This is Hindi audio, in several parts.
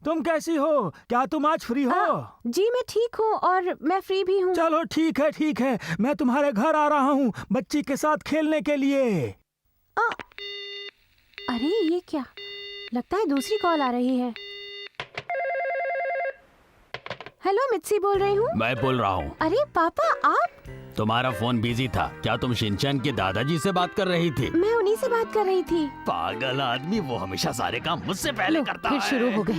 तुम कैसी हो? क्या तुम आज फ्री हो? जी मैं ठीक हूँ और मैं फ्री भी हूँ। चलो ठीक है, मैं तुम्हारे घर आ रहा हूँ बच्ची के साथ खेलने के लिए। अरे ये क्या, लगता है दूसरी कॉल आ रही है। हेलो, मित्सी बोल रही हूँ। मैं बोल रहा हूँ। अरे पापा आप? तुम्हारा फोन बिजी था क्या? तुम शिनचैन के दादाजी से बात कर रही थी? मैं उन्हीं से बात कर रही थी। पागल आदमी, वो हमेशा सारे काम मुझसे पहले करता है। फिर शुरू हो गए।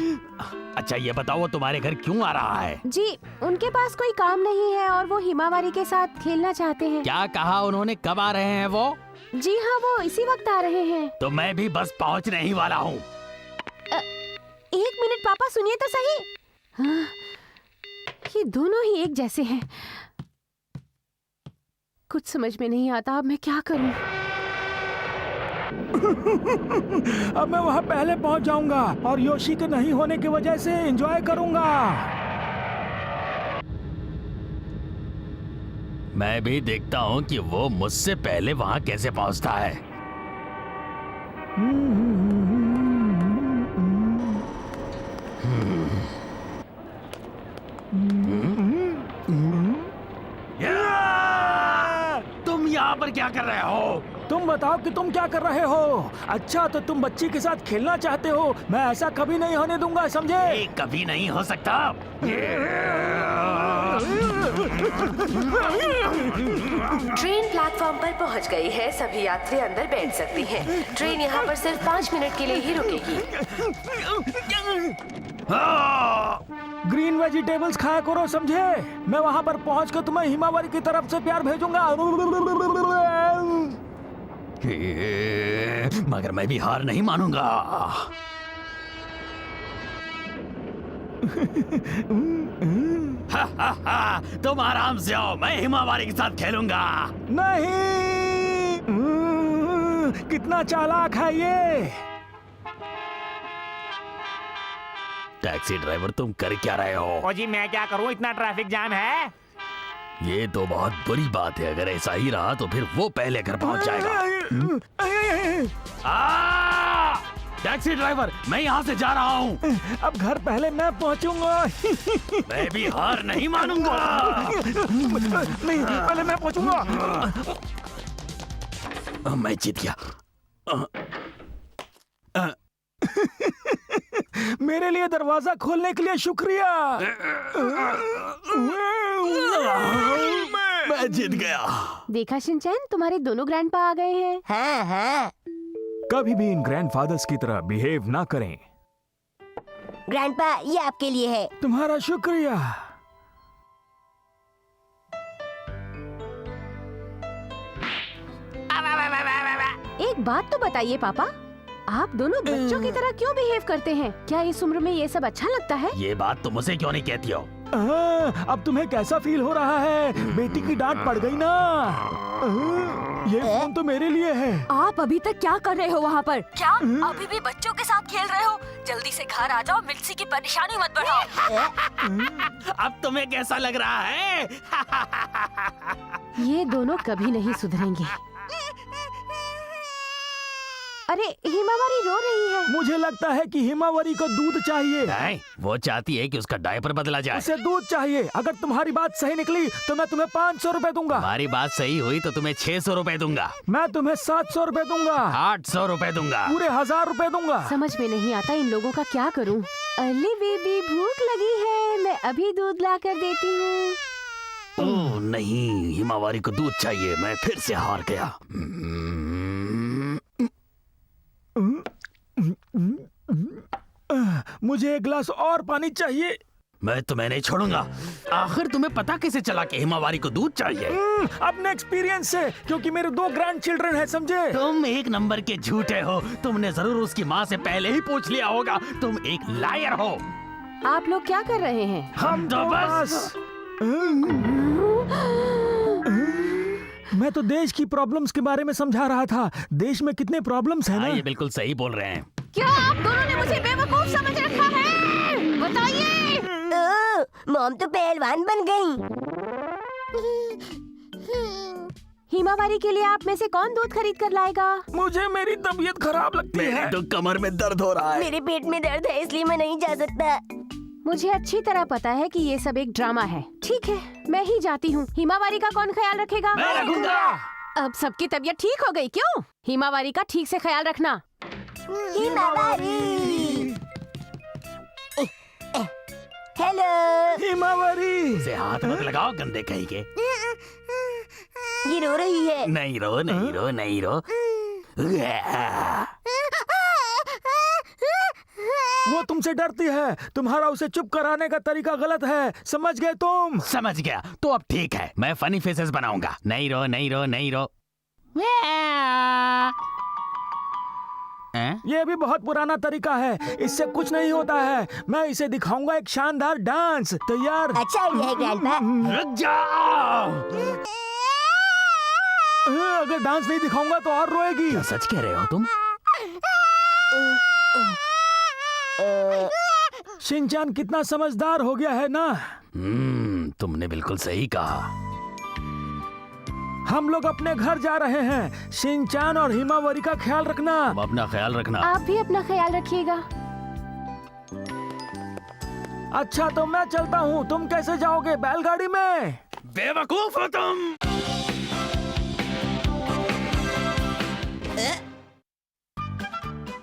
अच्छा ये बताओ, वो तुम्हारे घर क्यों आ रहा है? जी उनके पास कोई काम नहीं है और वो हिमावारी के साथ खेलना चाहते हैं। क्या कहा उन्होंने? कब आ रहे हैं वो? जी हाँ, वो इसी वक्त आ रहे हैं। तो मैं भी बस पहुंचने ही वाला हूँ। एक मिनट पापा, सुनिए तो सही। हाँ, ये दोनों ही एक जैसे हैं। कुछ समझ में नहीं आता, अब मैं क्या करूं? अब मैं वहाँ पहले पहुँच जाऊंगा और योशी के नहीं होने की वजह से एंजॉय करूंगा। मैं भी देखता हूँ कि वो मुझसे पहले वहाँ कैसे पहुँचता है। तुम यहाँ पर क्या कर रहे हो? तुम बताओ कि तुम क्या कर रहे हो? अच्छा तो तुम बच्ची के साथ खेलना चाहते हो? मैं ऐसा कभी नहीं होने दूंगा, समझे? ये कभी नहीं हो सकता। ट्रेन प्लेटफॉर्म पर पहुंच गई है, सभी यात्री अंदर बैठ सकती हैं। ट्रेन यहाँ पर सिर्फ 5 मिनट के लिए ही रुकेगी। ग्रीन वेजिटेबल्स खाया करो, समझे? मैं वहाँ पर पहुँच कर तुम्हें हिमावारी की तरफ से प्यार भेजूंगा। मगर मैं भी हार नहीं मानूंगा। तुम आराम से आओ, मैं हिमावारी के साथ खेलूंगा। नहीं, कितना चालाक है ये। टैक्सी ड्राइवर, तुम कर क्या रहे हो? ओ जी मैं क्या करूं, इतना ट्रैफिक जाम है। ये तो बहुत बुरी बात है। अगर ऐसा ही रहा तो फिर वो पहले घर पहुंच जाएगा। टैक्सी ड्राइवर, मैं यहाँ से जा रहा हूँ। अब घर पहले मैं पहुँचूंगा। मैं भी हार नहीं मानूंगा। नहीं, पहले मैं पहुँचूंगा। मैं जीत गया। मेरे लिए दरवाजा खोलने के लिए शुक्रिया। मैं जीत गया। देखा शिनचैन, तुम्हारे दोनों ग्रैंडपा आ गए हैं। हाँ हाँ, कभी भी इन ग्रैंडफादर्स की तरह बिहेव ना करें। ग्रैंडपा ये आपके लिए है। तुम्हारा शुक्रिया। एक बात तो बताइए पापा, आप दोनों बच्चों की तरह क्यों बिहेव करते हैं? क्या इस उम्र में ये सब अच्छा लगता है? ये बात तुम मुझे क्यों नहीं कहती हो? अब तुम्हें कैसा फील हो रहा है? बेटी की डांट पड़ गई ना। ये फोन तो मेरे लिए है। आप अभी तक क्या कर रहे हो वहाँ पर? क्या अभी भी बच्चों के साथ खेल रहे हो? जल्दी से घर आ जाओ, मिर्ची की परेशानी मत बढ़ाओ। अब तुम्हें कैसा लग रहा है? ये दोनों कभी नहीं सुधरेंगे। अरे हिमावारी रो रही है। मुझे लगता है कि हिमावरी को दूध चाहिए। नहीं, वो चाहती है कि उसका डायपर बदला जाए। उसे दूध चाहिए। अगर तुम्हारी बात सही निकली तो मैं तुम्हें 500 रुपए दूंगा। हमारी बात सही हुई तो तुम्हें 600 रुपए दूंगा। मैं तुम्हें 700 रुपए दूंगा। 800 रुपए दूंगा। पूरे 1000 रुपए दूंगा। समझ में नहीं आता इन लोगों का, क्या करूं? अर्ली बेबी, भूख लगी है, मैं अभी दूध ला कर देती हूँ। ओह नहीं, हिमावारी को दूध चाहिए। मैं फिर से हार गया। मुझे एक गिलास और पानी चाहिए। मैं तुम्हें नहीं छोड़ूंगा। आखिर तुम्हें पता कैसे चला कि हिमावारी को दूध चाहिए? अपने एक्सपीरियंस से, क्योंकि मेरे 2 ग्रैंड चिल्ड्रन है, समझे? तुम एक नंबर के झूठे हो। तुमने जरूर उसकी माँ से पहले ही पूछ लिया होगा। तुम एक लायर हो। आप लोग क्या कर रहे हैं? हम तो बस मैं तो देश की प्रॉब्लम्स के बारे में समझा रहा था। देश में कितने प्रॉब्लम्स हैं ना। ये बिल्कुल सही बोल रहे हैं। क्या आप दोनों ने मुझे बेवकूफ समझ रखा है? बताइए। मॉम तो पहलवान बन गई। हिमावारी के लिए आप में से कौन दूध खरीद कर लाएगा? मुझे मेरी तबीयत खराब लगती है। मेरी तो कमर में दर्द हो रहा है। मेरे पेट में दर्द है इसलिए मैं नहीं जा सकता। मुझे अच्छी तरह पता है कि ये सब एक ड्रामा है। ठीक है, मैं ही जाती हूँ। हिमावारी का कौन ख्याल रखेगा? मैं रखूंगा। अब सबकी तबीयत ठीक हो गई क्यों? हिमावारी का ठीक से ख्याल रखना। Himawari, hello. हिमावारी, उसे हाथ मत लगाओ गंदे कहीं के। ये रो रही है। नहीं रो, नहीं रो, नहीं रो। वो तुमसे डरती है। तुम्हारा उसे चुप कराने का तरीका गलत है, समझ गए तुम? समझ गया। तो अब ठीक है, मैं फनी फेसेस बनाऊंगा। नहीं रो, नहीं रो, नहीं रो। ये भी बहुत पुराना तरीका है, इससे कुछ नहीं होता है। मैं इसे दिखाऊंगा एक शानदार डांस। तैयार? अच्छा आइडिया है ग्रैंडपा। रुक जाओ। अगर डांस नहीं दिखाऊंगा तो और रोएगी। क्या सच कह रहे हो तुम? शिनचैन कितना समझदार हो गया है ना। तुमने बिल्कुल सही कहा। हम लोग अपने घर जा रहे हैं। शिनचैन और हिमावरी का ख्याल रखना। तुम अपना ख्याल रखना। आप भी अपना ख्याल रखिएगा। अच्छा तो मैं चलता हूँ, तुम कैसे जाओगे? बैलगाड़ी में? बेवकूफ हो तुम।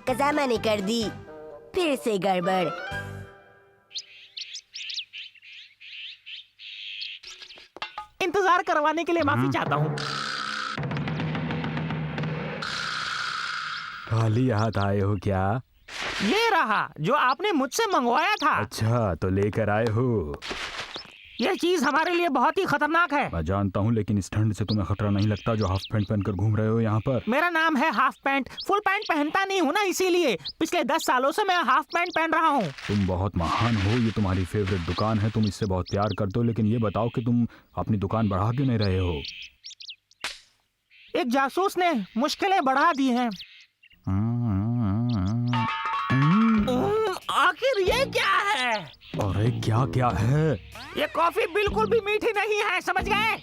कज़ामा ने कर दी फिर से गड़बड़। इंतजार करवाने के लिए माफी चाहता हूँ। खाली हाथ आए हो क्या? ये रहा जो आपने मुझसे मंगवाया था। अच्छा तो लेकर आए हो। यह चीज हमारे लिए बहुत ही खतरनाक है। मैं जानता हूँ, लेकिन इस ठंड से तुम्हें खतरा नहीं लगता जो हाफ पैंट पहनकर घूम रहे हो यहाँ पर? मेरा नाम है हाफ पैंट। फुल पैंट पहनता नहीं हूँ ना, इसीलिए पिछले 10 सालों से मैं हाफ पैंट पहन रहा हूँ। तुम बहुत महान हो, ये तुम्हारी फेवरेट दुकान है, तुम इससे बहुत प्यार करते हो, लेकिन ये बताओ कि तुम अपनी दुकान बढ़ा क्यों नहीं रहे हो? एक जासूस ने मुश्किलें बढ़ा दी हैं। आखिर ये क्या है? अरे क्या क्या है? ये कॉफी बिल्कुल भी मीठी नहीं है, समझ गए?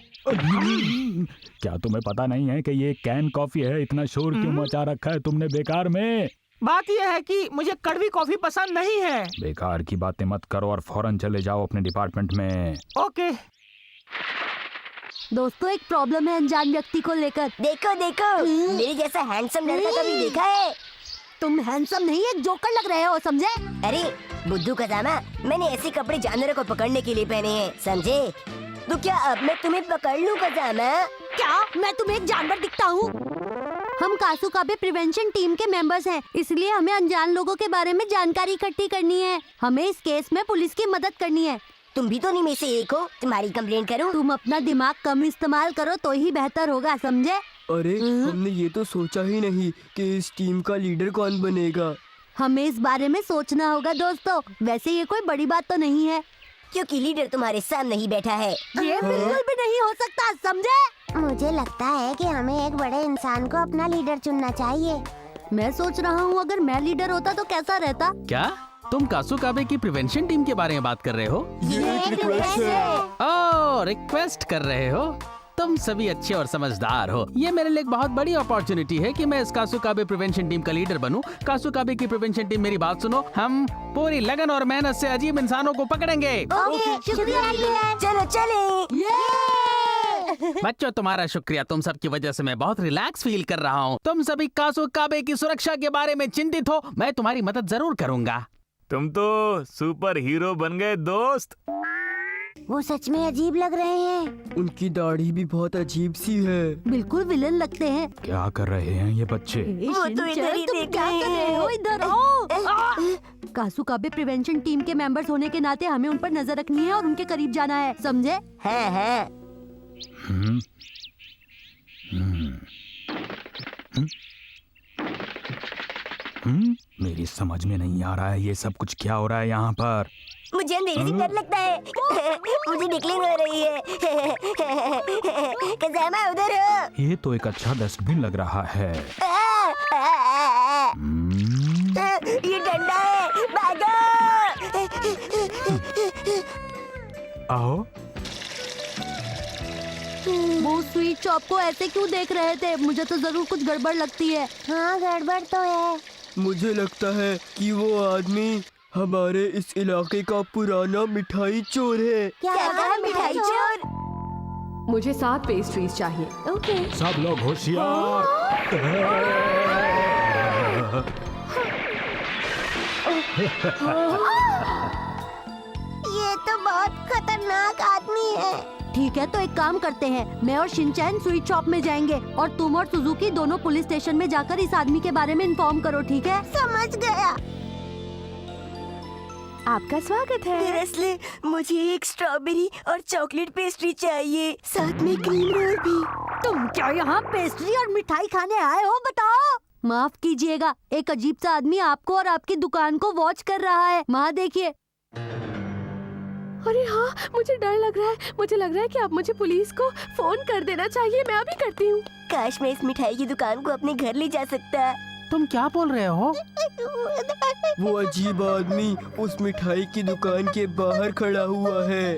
क्या तुम्हें पता नहीं है कि ये कैन कॉफी है? इतना शोर क्यों मचा रखा है तुमने बेकार में? बात यह है कि मुझे कड़वी कॉफी पसंद नहीं है। बेकार की बातें मत करो और फौरन चले जाओ अपने डिपार्टमेंट में। ओके। दोस्तों एक प्रॉब्लम है अनजान व्यक्ति को लेकर। देखो देखो, मेरे जैसा हैंडसम लड़का कभी देखा है? तुम हैंडसम नहीं, एक जोकर लग रहे हो, समझे? अरे बुद्धू कज़ामा, मैंने ऐसे कपड़े जानवरों को पकड़ने के लिए पहने हैं, समझे? तो क्या अब मैं तुम्हें पकड़ लूं कज़ामा? क्या मैं तुम्हें एक जानवर दिखता हूँ? हम कासुकाबे प्रिवेंशन टीम के मेंबर्स हैं, इसलिए हमें अनजान लोगों के बारे में जानकारी इकट्ठी करनी है। हमें इस केस में पुलिस की मदद करनी है। तुम भी तो नहीं में से एक हो, तुम्हारी कंप्लेंट करूं? तुम अपना दिमाग कम इस्तेमाल करो तो ही बेहतर होगा, समझे? अरे हमने ये तो सोचा ही नहीं कि इस टीम का लीडर कौन बनेगा। हमें इस बारे में सोचना होगा दोस्तों। वैसे ये कोई बड़ी बात तो नहीं है, क्योंकि लीडर तुम्हारे सामने ही बैठा है। ये बिल्कुल भी नहीं हो सकता, समझे? मुझे लगता है कि हमें एक बड़े इंसान को अपना लीडर चुनना चाहिए। मैं सोच रहा हूँ अगर मैं लीडर होता तो कैसा रहता। क्या तुम कासुकाबे की प्रिवेंशन टीम के बारे में बात कर रहे हो? ये एक रिक्वेस्ट है। ओह, रिक्वेस्ट कर रहे हो? तुम सभी अच्छे और समझदार हो। ये मेरे लिए एक बहुत बड़ी अपॉर्चुनिटी है कि मैं इस कासुकाबे प्रिवेंशन टीम का लीडर बनूं। कासुकाबे की प्रिवेंशन टीम, मेरी बात सुनो, हम पूरी लगन और मेहनत से अजीब इंसानों को पकड़ेंगे। ओके, शुक्रिया लीडर। चलो चले। बच्चों, तुम्हारा शुक्रिया। तुम सब की वजह से मैं बहुत रिलैक्स फील कर रहा हूँ। तुम सभी कासुकाबे की सुरक्षा के बारे में चिंतित हो, मैं तुम्हारी मदद जरूर करूँगा। तुम तो सुपर हीरो बन गए दोस्त। वो सच में अजीब लग रहे हैं। उनकी दाढ़ी भी बहुत अजीब सी है। बिल्कुल विलन लगते हैं। क्या कर रहे हैं ये बच्चे? वो तो इधर ही देख रहे हो, इधर आओ। कासुकाबे प्रिवेंशन टीम के मेंबर्स होने के नाते हमें उन पर नजर रखनी है और उनके करीब जाना है, समझे? है। मेरी समझ में नहीं आ रहा है ये सब कुछ क्या हो रहा है यहाँ पर। मुझे अंधेरे से डर लगता है। मुझे निकलिंग हो रही है। कज़ामा उधर हो। ये तो एक अच्छा डस्टबिन लग रहा है। ये डंडा है, भागो। आओ। वो स्वीट शॉप को ऐसे क्यों देख रहे थे? मुझे तो जरूर कुछ गड़बड़ लगती है। हाँ गड़बड़ तो है। मुझे लगता है कि वो आदमी हमारे इस इलाके का पुराना मिठाई चोर है। क्या कहा मिठाई चोर? मुझे 7 पेस्ट्रीज चाहिए। ओके। सब लोग होशियार। ये तो बहुत खतरनाक आदमी है। ठीक है, तो एक काम करते हैं, मैं और शिनचैन स्वीट शॉप में जाएंगे और तुम और सुजुकी दोनों पुलिस स्टेशन में जाकर इस आदमी के बारे में इन्फॉर्म करो, ठीक है? समझ गया। आपका स्वागत है। दरअसल मुझे एक स्ट्रॉबेरी और चॉकलेट पेस्ट्री चाहिए, साथ में क्रीम रोल भी। तुम क्या यहाँ पेस्ट्री और मिठाई खाने आए हो? बताओ। माफ कीजिएगा, एक अजीब सा आदमी आपको और आपकी दुकान को वॉच कर रहा है। वहाँ देखिए। अरे हाँ, मुझे डर लग रहा है। मुझे लग रहा है कि अब मुझे पुलिस को फोन कर देना चाहिए। मैं अभी करती हूँ। काश मैं इस मिठाई की दुकान को अपने घर ले जा सकता। तुम क्या बोल रहे हो? वो अजीब आदमी उस मिठाई की दुकान के बाहर खड़ा हुआ है।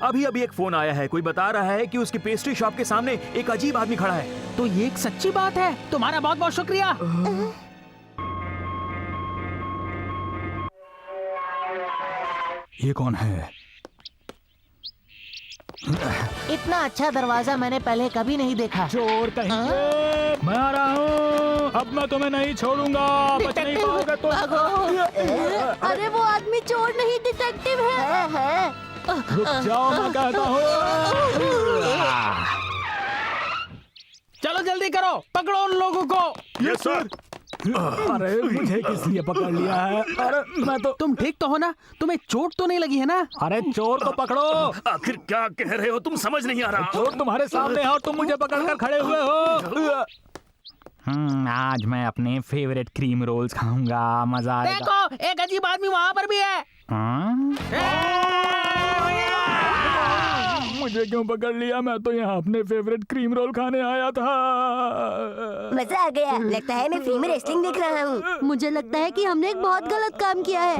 अभी अभी एक फोन आया है, कोई बता रहा है कि उसकी पेस्ट्री शॉप के सामने एक अजीब आदमी खड़ा है। तो ये एक सच्ची बात है। तुम्हारा बहुत बहुत शुक्रिया। ये कौन है? इतना अच्छा दरवाजा मैंने पहले कभी नहीं देखा। चोर कहीं। मैं आ रहा हूँ, अब मैं तुम्हें नहीं छोड़ूंगा। बच नहीं पाओगे तो। अरे वो आदमी चोर नहीं, डिटेक्टिव है। रुक जाओ, मैं कहता हूँ। चलो जल्दी करो, पकड़ो उन लोगों को। Yes sir. अरे मुझे किस लिए पकड़ लिया है? अरे मैं तो। तुम ठीक तो हो ना? तुम्हें चोट तो नहीं लगी है ना? अरे चोर को पकड़ो। आखिर क्या कह रहे हो तुम? समझ नहीं आ रहा। चोर तुम्हारे सामने है और तुम मुझे पकड़कर खड़े हुए हो। आज मैं अपने फेवरेट क्रीम रोल्स खाऊंगा, मजा आएगा। देखो, एक अजीब आदमी वहाँ पर भी है। मुझे क्यों पकड़ लिया? मैं तो यहाँ अपने फेवरेट क्रीम रोल खाने आया था। मजा आ गया। लगता है मैं फ्री में रेसलिंग देख रहा हूँ। मुझे लगता है कि हमने एक बहुत गलत काम किया है।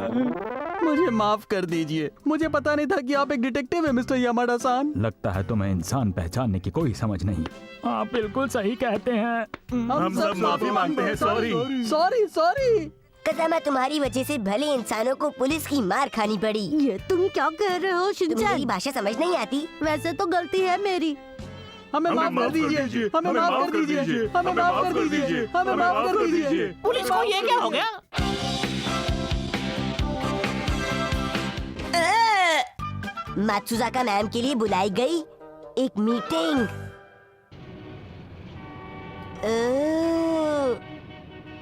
मुझे माफ कर दीजिए, मुझे पता नहीं था कि आप एक डिटेक्टिव है मिस्टर यामाडा-सान। लगता है तुम्हें इंसान पहचानने की कोई समझ नहीं। आप बिल्कुल सही कहते हैं। हम सब माफी मांगते हैं। सॉरी। Sorry sorry. कसामा, तुम्हारी वजह से भले इंसानों को पुलिस की मार खानी पड़ी। ये तुम क्या कह रहे हो शिनचैन? तुम्हें मेरी भाषा समझ नहीं आती? वैसे तो गलती है मेरी। हमें माफ कर दीजिए, हमें माफ कर दीजिए, हमें माफ कर दीजिए, हमें माफ कर दीजिए। पुलिस को ये क्या हो गया? मात्सुजाका मैम के लिए बुलाई गई एक मीटिंग।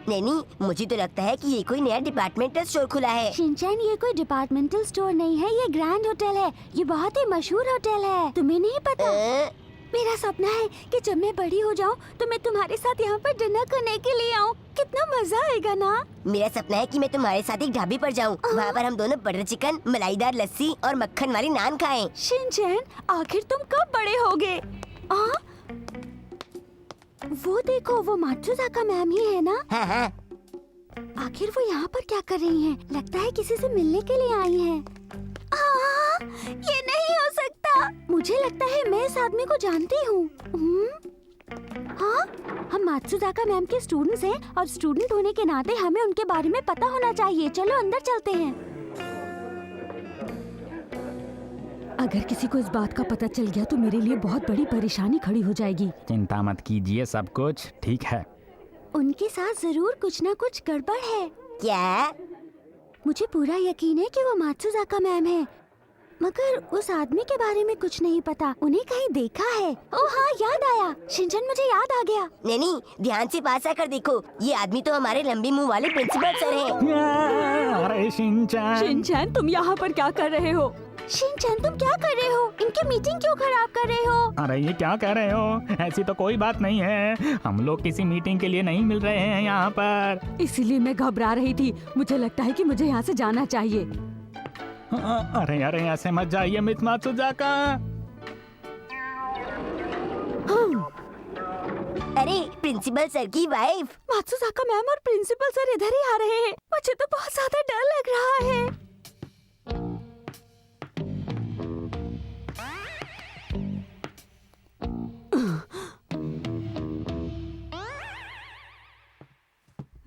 नैनी, मुझे तो लगता है कि ये कोई नया डिपार्टमेंटल स्टोर खुला है। शिनचैन, ये कोई डिपार्टमेंटल स्टोर नहीं है, ये ग्रैंड होटल है। ये बहुत ही मशहूर होटल है। तुम्हें नहीं पता? मेरा सपना है कि जब मैं बड़ी हो जाऊं तो मैं तुम्हारे साथ यहाँ पर डिनर करने के लिए आऊँ। कितना मजा आएगा ना? मेरा सपना है कि मैं तुम्हारे साथ एक ढाबे पर जाऊँ। वहाँ पर हम दोनों बटर चिकन, मलाईदार लस्सी और मक्खन वाली नान खाएं। शिनचैन, आखिर तुम कब बड़े होगे? वो देखो, वो मात्सुजाका मैम ही है ना? हाँ हाँ। आखिर वो यहाँ पर क्या कर रही हैं? लगता है किसी से मिलने के लिए आई हैं। ये नहीं हो सकता। मुझे लगता है मैं इस आदमी को जानती हूँ। हाँ, हम मात्सुजाका मैम के स्टूडेंट्स हैं और स्टूडेंट होने के नाते हमें उनके बारे में पता होना चाहिए। चलो अंदर चलते हैं। अगर किसी को इस बात का पता चल गया तो मेरे लिए बहुत बड़ी परेशानी खड़ी हो जाएगी। चिंता मत कीजिए, सब कुछ ठीक है। उनके साथ जरूर कुछ ना कुछ गड़बड़ है। क्या? मुझे पूरा यकीन है कि वो मात्सुजाका मैम है, मगर उस आदमी के बारे में कुछ नहीं पता। उन्हें कहीं देखा है। ओह हाँ, याद आया। शिनचैन, मुझे याद आ गया। नैनी, ध्यान से पास आकर देखो। ये आदमी तो हमारे लंबी मुंह वाले प्रिंसिपल सर हैं। अरे शिनचैन। शिनचैन, तुम यहाँ पर क्या कर रहे हो? शिनचैन, तुम क्या कर रहे हो? इनकी मीटिंग क्यों खराब कर रहे हो? अरे ये क्या कह रहे हो? ऐसी तो कोई बात नहीं है। हम लोग किसी मीटिंग के लिए नहीं मिल रहे हैं यहाँ पर। इसीलिए मैं घबरा रही थी। मुझे लगता है कि मुझे यहाँ से जाना चाहिए। अरे अरे, ऐसे मत जाइए मिस मात्सुजाका। अरे प्रिंसिपल सर की वाइफ। मात्सुजाका मैम और प्रिंसिपल सर इधर ही आ रहे हैं। मुझे तो बहुत ज्यादा डर लग रहा है।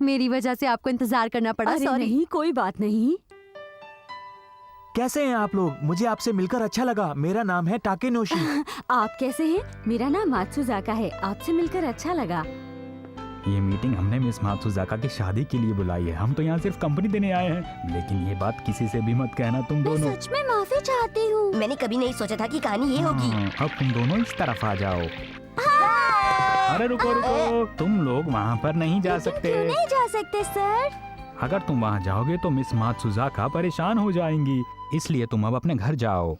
मेरी वजह से आपको इंतजार करना पड़ा। अरे सॉरी। नहीं, कोई बात नहीं। कैसे हैं आप लोग? मुझे आपसे मिलकर अच्छा लगा। मेरा नाम है टाकेनोशी। आप कैसे हैं? मेरा नाम मात्सुजाका है। आपसे मिलकर अच्छा लगा। ये मीटिंग हमने मिस मात्सुजाका की शादी के लिए बुलाई है। हम तो यहाँ सिर्फ कंपनी देने आए हैं, लेकिन ये बात किसी से भी मत कहना तुम मैं दोनों। सच में माफी चाहती हूँ। मैंने कभी नहीं सोचा था कि कहानी ये होगी। अब तुम दोनों इस तरफ आ जाओ। अरे रुको रुको, तुम लोग वहाँ पर नहीं जा सकते। क्यों नहीं जा सकते सर? अगर तुम वहाँ जाओगे तो मिस मात्सुजाका परेशान हो जाएंगी, इसलिए तुम अब अपने घर जाओ।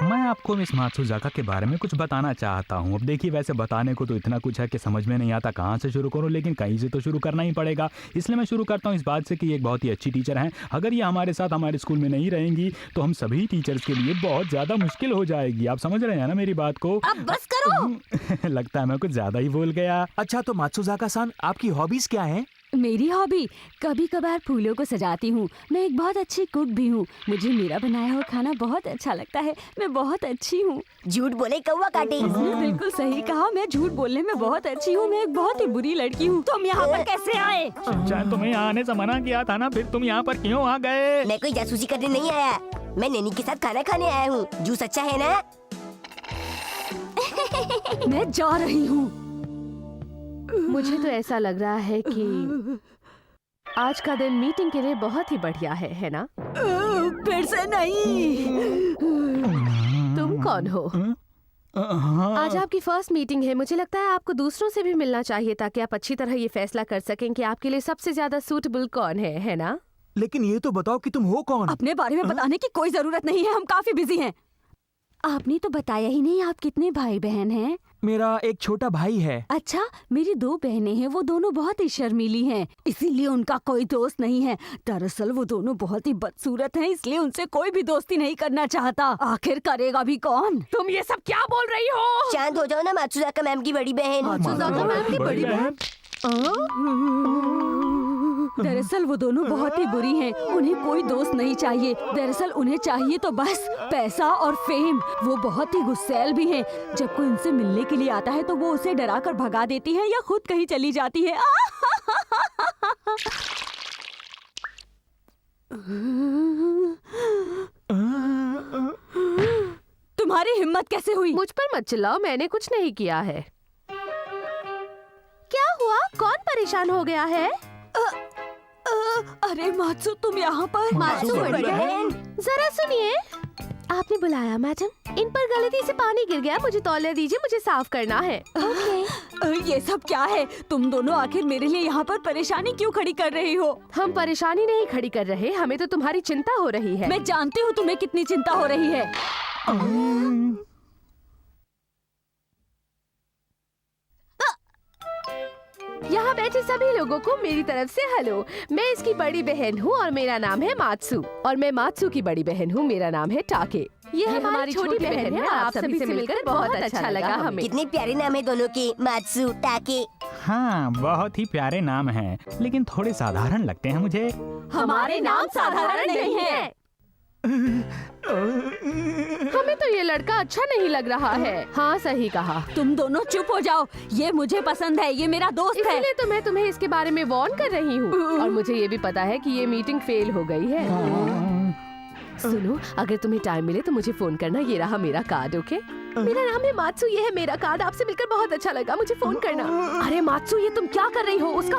मैं आपको मिस मात्सुजाका के बारे में कुछ बताना चाहता हूँ। अब देखिए, वैसे बताने को तो इतना कुछ है कि समझ में नहीं आता कहाँ से शुरू करूँ, लेकिन कहीं से तो शुरू करना ही पड़ेगा। इसलिए मैं शुरू करता हूँ इस बात से कि ये एक बहुत ही अच्छी टीचर हैं। अगर ये हमारे साथ हमारे स्कूल में नहीं रहेंगी तो हम सभी टीचर्स के लिए बहुत ज़्यादा मुश्किल हो जाएगी। आप समझ रहे हैं ना मेरी बात को? अब बस करो। लगता है मैं कुछ ज़्यादा ही बोल गया। अच्छा, तो मात्सुजाका-सान, आपकी हॉबीज क्या हैं? मेरी हॉबी कभी कभार फूलों को सजाती हूँ। मैं एक बहुत अच्छी कुक भी हूँ। मुझे मेरा बनाया हुआ खाना बहुत अच्छा लगता है। मैं बहुत अच्छी हूँ। झूठ बोले कौवा काटे। इसने बिल्कुल सही कहा। मैं झूठ बोलने में बहुत अच्छी हूँ। मैं एक बहुत ही बुरी लड़की हूँ। तुम यहाँ पर कैसे आए? शायद तुम्हें यहाँ आने से मना किया था ना, फिर तुम यहाँ पर क्यों आ गए? मैं कोई जासूसी करने नहीं आया, मैं नैनी के साथ खाना खाने आया हूँ। जूस अच्छा है ना? मैं जा रही हूँ। मुझे तो ऐसा लग रहा है कि आज का दिन मीटिंग के लिए बहुत ही बढ़िया है ना? फिर से नहीं। तुम कौन हो? आज आपकी फर्स्ट मीटिंग है। मुझे लगता है आपको दूसरों से भी मिलना चाहिए ताकि आप अच्छी तरह ये फैसला कर सकें कि आपके लिए सबसे ज्यादा सूटेबल कौन है ना? लेकिन ये तो बताओ कि तुम हो कौन? अपने बारे में बताने की कोई जरूरत नहीं है। हम काफी बिजी हैं। आपने तो बताया ही नहीं आप कितने भाई बहन हैं? मेरा एक छोटा भाई है। अच्छा, मेरी 2 बहनें हैं। वो दोनों बहुत ही शर्मीली हैं, इसीलिए उनका कोई दोस्त नहीं है। दरअसल वो दोनों बहुत ही बदसूरत हैं, इसलिए उनसे कोई भी दोस्ती नहीं करना चाहता। आखिर करेगा भी कौन? तुम ये सब क्या बोल रही हो? शांत हो जाओ ना मात्सुजाका मैम की बड़ी बहन। मात्सुजाका मैम की बड़ी बहन? दरअसल वो दोनों बहुत ही बुरी हैं। उन्हें कोई दोस्त नहीं चाहिए। दरअसल उन्हें चाहिए तो बस पैसा और फेम। वो बहुत ही गुस्सैल भी हैं। जब कोई उनसे मिलने के लिए आता है तो वो उसे डरा कर भगा देती है या खुद कहीं चली जाती है। तुम्हारी हिम्मत कैसे हुई? मुझ पर मत चिल्लाओ, मैंने कुछ नहीं किया है। क्या हुआ? कौन परेशान हो गया है? अरे मात्सु, तुम यहाँ पर? मात्सु बड़ी बहन। जरा सुनिए, आपने बुलाया मैडम? इन पर गलती से पानी गिर गया। मुझे तौलिया दीजिए, मुझे साफ करना है। ये सब क्या है? तुम दोनों आखिर मेरे लिए यहाँ पर परेशानी क्यों खड़ी कर रही हो? हम परेशानी नहीं खड़ी कर रहे, हमें तो तुम्हारी चिंता हो रही है। मैं जानती हूँ तुम्हें कितनी चिंता हो रही है। यहाँ बैठे सभी लोगों को मेरी तरफ से हेलो। मैं इसकी बड़ी बहन हूँ और मेरा नाम है मात्सु। और मैं मात्सु की बड़ी बहन हूँ, मेरा नाम है टाके। ये हमारी छोटी बहन है और आप सभी से मिलकर बहुत अच्छा लगा हमें। कितने प्यारे नाम है दोनों के, मात्सु, टाके। हाँ, बहुत ही प्यारे नाम हैं, लेकिन थोड़े साधारण लगते हैं मुझे। हमारे नाम साधारण नहीं है। हमें तो ये लड़का अच्छा नहीं लग रहा है। हाँ, सही कहा। तुम दोनों चुप हो जाओ। ये मुझे पसंद है, ये मेरा दोस्त है। इसलिए तो मैं तुम्हें इसके बारे में वार्न कर रही हूँ। और मुझे ये भी पता है कि ये मीटिंग फेल हो गई है। सुनो, अगर तुम्हें टाइम मिले तो मुझे फोन करना। ये रहा मेरा कार्ड, ओके? मेरा नाम है मात्सु, ये है मेरा कार्ड। आपसे मिलकर बहुत अच्छा लगा, मुझे फोन करना। अरे मात्सु, ये तुम क्या कर रही हो? उसका